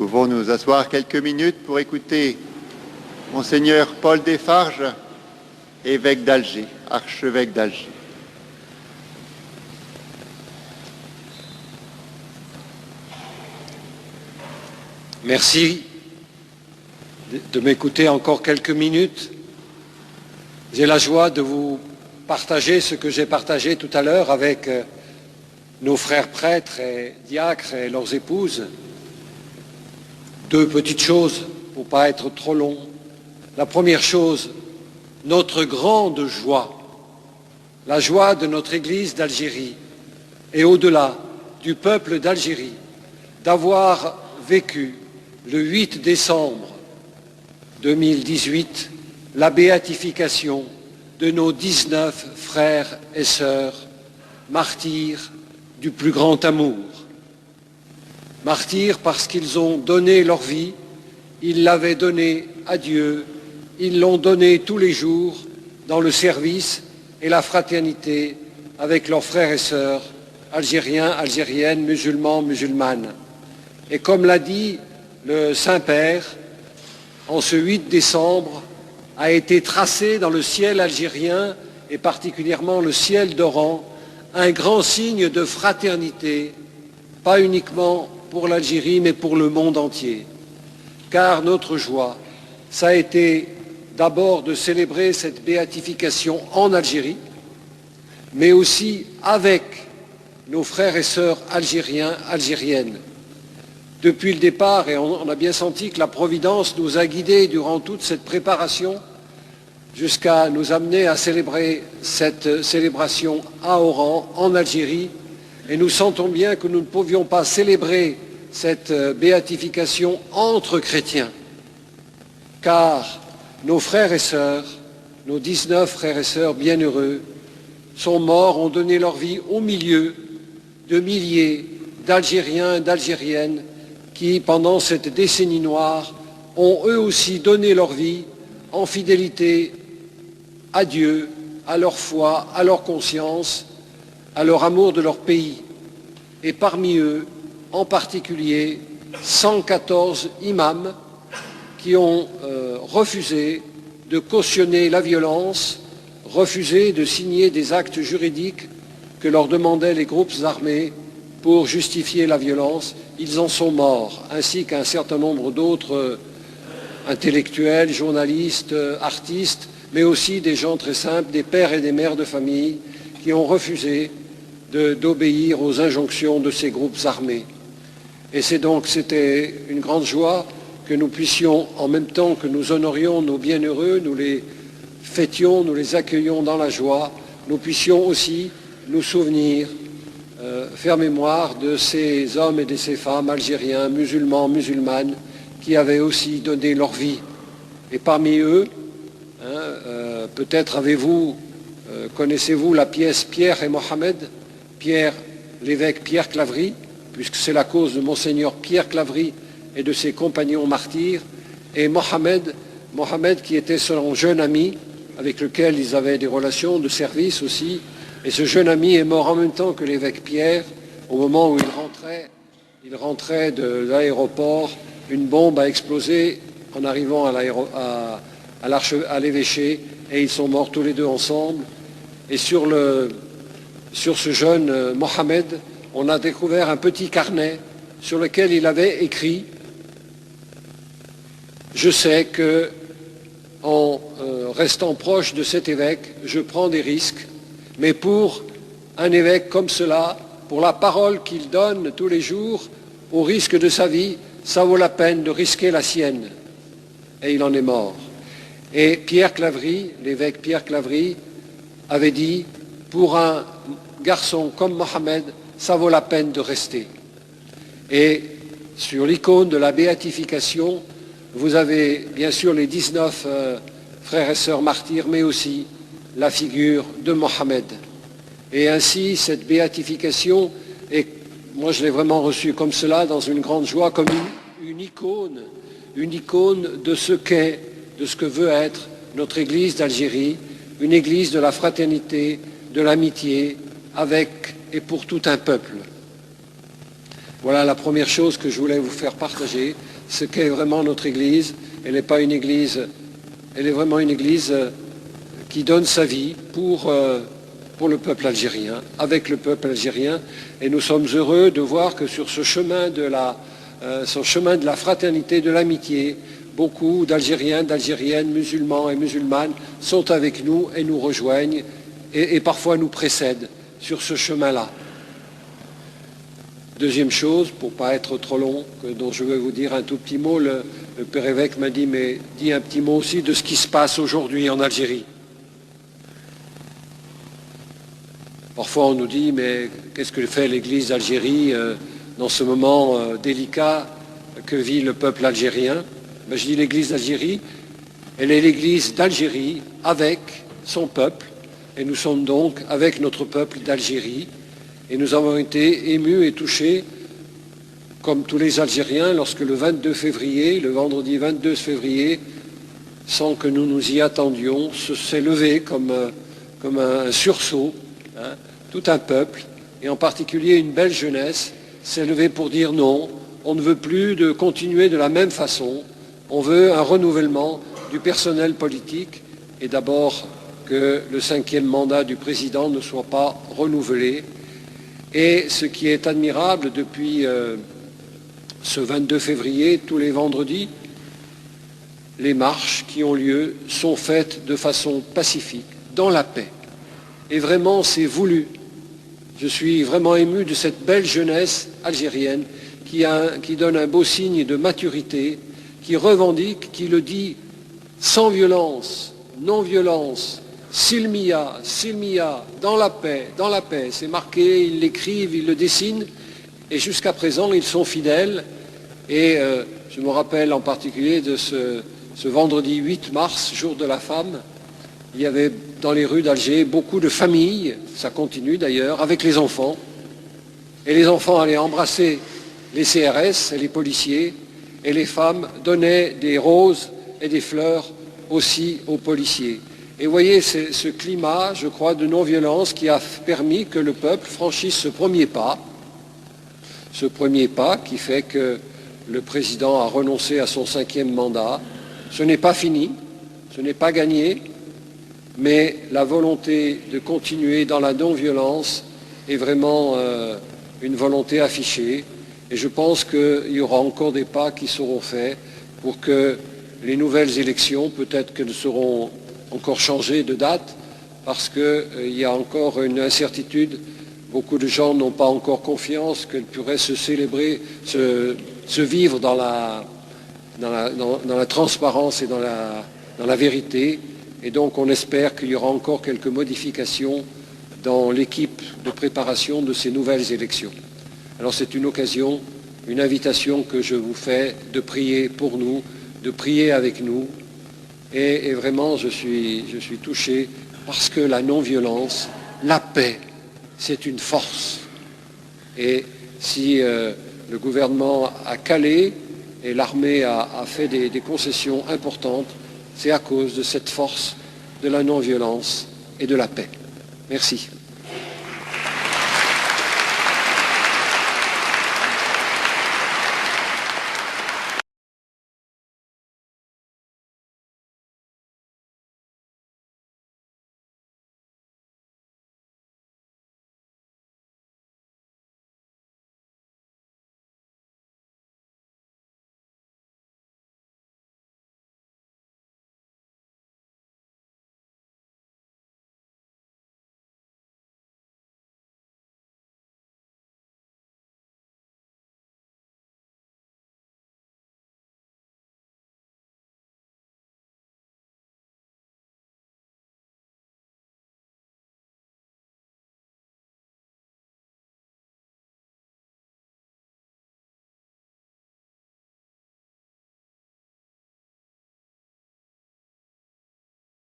pouvons nous asseoir quelques minutes pour écouter Monseigneur Paul Desfarges, évêque d'Alger, archevêque d'Alger. Merci de m'écouter encore quelques minutes. J'ai la joie de vous partager ce que j'ai partagé tout à l'heure avec nos frères prêtres et diacres et leurs épouses. Deux petites choses pour ne pas être trop long. La première chose, notre grande joie, la joie de notre Église d'Algérie et au-delà du peuple d'Algérie d'avoir vécu le 8 décembre 2018 la béatification de nos 19 frères et sœurs martyrs du plus grand amour. Martyrs parce qu'ils ont donné leur vie, ils l'avaient donnée à Dieu, ils l'ont donnée tous les jours dans le service et la fraternité avec leurs frères et sœurs, algériens, algériennes, musulmans, musulmanes. Et comme l'a dit le Saint-Père, en ce 8 décembre, a été tracé dans le ciel algérien, et particulièrement le ciel d'Oran, un grand signe de fraternité, pas uniquement pour l'Algérie, mais pour le monde entier. Car notre joie, ça a été d'abord de célébrer cette béatification en Algérie, mais aussi avec nos frères et sœurs algériens, algériennes. Depuis le départ, et on a bien senti que la Providence nous a guidés durant toute cette préparation, jusqu'à nous amener à célébrer cette célébration à Oran, en Algérie, et nous sentons bien que nous ne pouvions pas célébrer cette béatification entre chrétiens, car nos frères et sœurs, nos 19 frères et sœurs bienheureux, sont morts, ont donné leur vie au milieu de milliers d'Algériens et d'Algériennes qui, pendant cette décennie noire, ont eux aussi donné leur vie en fidélité à Dieu, à leur foi, à leur conscience, à leur amour de leur pays. Et parmi eux, en particulier, 114 imams qui ont refusé de cautionner la violence, refusé de signer des actes juridiques que leur demandaient les groupes armés pour justifier la violence. Ils en sont morts, ainsi qu'un certain nombre d'autres intellectuels, journalistes, artistes, mais aussi des gens très simples, des pères et des mères de famille, qui ont refusé d'obéir aux injonctions de ces groupes armés. Et c'était une grande joie que nous puissions, en même temps que nous honorions nos bienheureux, nous les fêtions, nous les accueillions dans la joie, nous puissions aussi nous souvenir, faire mémoire de ces hommes et de ces femmes algériens, musulmans, musulmanes, qui avaient aussi donné leur vie. Et parmi eux, peut-être connaissez-vous la pièce Pierre et Mohamed, Pierre, l'évêque Pierre Claverie, puisque c'est la cause de Monseigneur Pierre Claverie et de ses compagnons martyrs, et Mohamed qui était son jeune ami, avec lequel ils avaient des relations de service aussi, et ce jeune ami est mort en même temps que l'évêque Pierre, au moment où il rentrait de l'aéroport, une bombe a explosé en arrivant à l'évêché, et ils sont morts tous les deux ensemble. Et sur ce jeune Mohamed, on a découvert un petit carnet sur lequel il avait écrit « Je sais que, en restant proche de cet évêque, je prends des risques, mais pour un évêque comme cela, pour la parole qu'il donne tous les jours, au risque de sa vie, ça vaut la peine de risquer la sienne. » Et il en est mort. Et Pierre Claverie, l'évêque Pierre Claverie, avait dit « Pour un garçon comme Mohamed, ça vaut la peine de rester. » Et sur l'icône de la béatification, vous avez bien sûr les 19 frères et sœurs martyrs, mais aussi la figure de Mohamed. Et ainsi, cette béatification, et moi je l'ai vraiment reçue comme cela, dans une grande joie, comme une icône de ce qu'est, de ce que veut être notre Église d'Algérie, une Église de la fraternité, de l'amitié, avec et pour tout un peuple. Voilà la première chose que je voulais vous faire partager. ce qu'est vraiment notre Église. Elle n'est pas une Église, elle est vraiment une Église qui donne sa vie pour le peuple algérien, avec le peuple algérien. Et nous sommes heureux de voir que sur ce chemin de la fraternité, de l'amitié, beaucoup d'Algériens, d'Algériennes, musulmans et musulmanes sont avec nous et nous rejoignent et parfois nous précèdent sur ce chemin-là. Deuxième chose, pour ne pas être trop long, dont je vais vous dire un tout petit mot, le Père évêque m'a dit, mais dis un petit mot aussi de ce qui se passe aujourd'hui en Algérie. Parfois on nous dit, mais qu'est-ce que fait l'Église d'Algérie dans ce moment délicat que vit le peuple algérien? Ben, je dis l'Église d'Algérie, elle est l'Église d'Algérie avec son peuple, et nous sommes donc avec notre peuple d'Algérie, et nous avons été émus et touchés, comme tous les Algériens, lorsque le 22 février, le vendredi 22 février, sans que nous nous y attendions, s'est levé comme un sursaut. Tout un peuple, et en particulier une belle jeunesse, s'est levé pour dire non, on ne veut plus de continuer de la même façon, on veut un renouvellement du personnel politique, et d'abord que le 5e mandat du président ne soit pas renouvelé. Et ce qui est admirable depuis ce 22 février, tous les vendredis, les marches qui ont lieu sont faites de façon pacifique, dans la paix. Et vraiment, c'est voulu. Je suis vraiment ému de cette belle jeunesse algérienne qui donne un beau signe de maturité, qui revendique, qui le dit sans violence, non-violence, silmia, silmia, dans la paix, c'est marqué, ils l'écrivent, ils le dessinent, et jusqu'à présent, ils sont fidèles. Et je me rappelle en particulier de ce vendredi 8 mars, jour de la femme, il y avait dans les rues d'Alger beaucoup de familles, ça continue d'ailleurs, avec les enfants. Et les enfants allaient embrasser les CRS et les policiers, et les femmes donnaient des roses et des fleurs aussi aux policiers. Et vous voyez, c'est ce climat, je crois, de non-violence qui a permis que le peuple franchisse ce premier pas qui fait que le président a renoncé à son 5e mandat. Ce n'est pas fini, ce n'est pas gagné, mais la volonté de continuer dans la non-violence est vraiment une volonté affichée. Et je pense qu'il y aura encore des pas qui seront faits pour que les nouvelles élections, peut-être qu'elles seront encore changées de date, parce qu'il y a encore une incertitude. Beaucoup de gens n'ont pas encore confiance qu'elles pourraient se célébrer, se vivre dans la transparence et dans la vérité. Et donc on espère qu'il y aura encore quelques modifications dans l'équipe de préparation de ces nouvelles élections. Alors c'est une occasion, une invitation que je vous fais de prier pour nous, de prier avec nous. Et vraiment je suis touché parce que la non-violence, la paix, c'est une force. Et si le gouvernement a calé et l'armée a fait des concessions importantes, c'est à cause de cette force de la non-violence et de la paix. Merci.